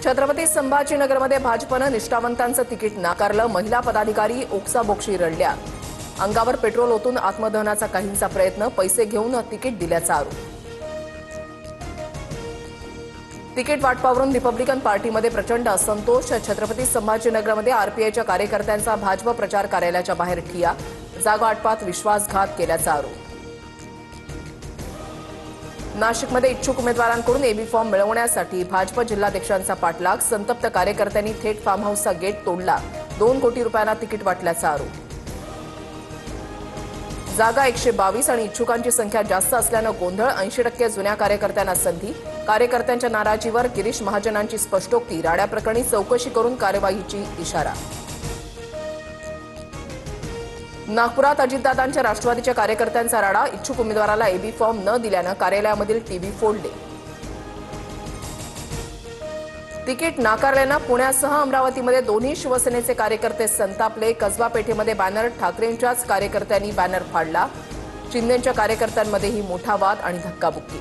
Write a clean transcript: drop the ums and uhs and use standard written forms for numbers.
छत्रपती संभाजीनगरमध्ये भाजपनं निष्ठावंतांचं तिकीट नाकारलं. महिला पदाधिकारी ओक्साबोक्शी रडल्या. अंगावर पेट्रोल ओतून आत्मदहनाचा काहींचा प्रयत्न, पैसे घेऊन तिकीट दिल्याचा आरोप. तिकीट वाटपावरून रिपब्लिकन पार्टीमध्ये प्रचंड असंतोष. छत्रपती संभाजीनगरमध्ये आरपीआयच्या कार्यकर्त्यांचा भाजप प्रचार कार्यालयाच्या बाहेर ठिय्या. जागा वाटपात विश्वासघात केल्याचा आरोप. नाशिकमध्ये इच्छुक उमेदवारांकडून एबी फॉर्म मिळवण्यासाठी भाजप जिल्हाध्यक्षांचा पाठलाग. संतप्त कार्यकर्त्यांनी थेट फार्म हाऊसचा गेट तोडला. 2 कोटी रुपयांना तिकीट वाटल्याचा आरोप. जागा 122 आणि इच्छुकांची संख्या जास्त असल्यानं गोंधळ. 80% जुन्या कार्यकर्त्यांना संधी. कार्यकर्त्यांच्या नाराजीवर गिरीश महाजनांची स्पष्टोक्ती. राड्या प्रकरणी चौकशी करून कार्यवाहीची इशारा. नागपुरात अजितदादांच्या राष्ट्रवादीच्या कार्यकर्त्यांचा राडा. इच्छुक उमेदवाराला एबी फॉर्म न दिल्यानं कार्यालयामधील टीव्ही फोडले. तिकीट नाकारल्यानं पुण्यासह अमरावतीमध्ये दोन्ही शिवसेनेचे कार्यकर्ते संतापले. कसबा पेठेमध्ये बॅनर, ठाकरेंच्याच कार्यकर्त्यांनी बॅनर फाडला. शिंदेंच्या कार्यकर्त्यांमध्येही मोठा वाद आणि धक्काबुक्की.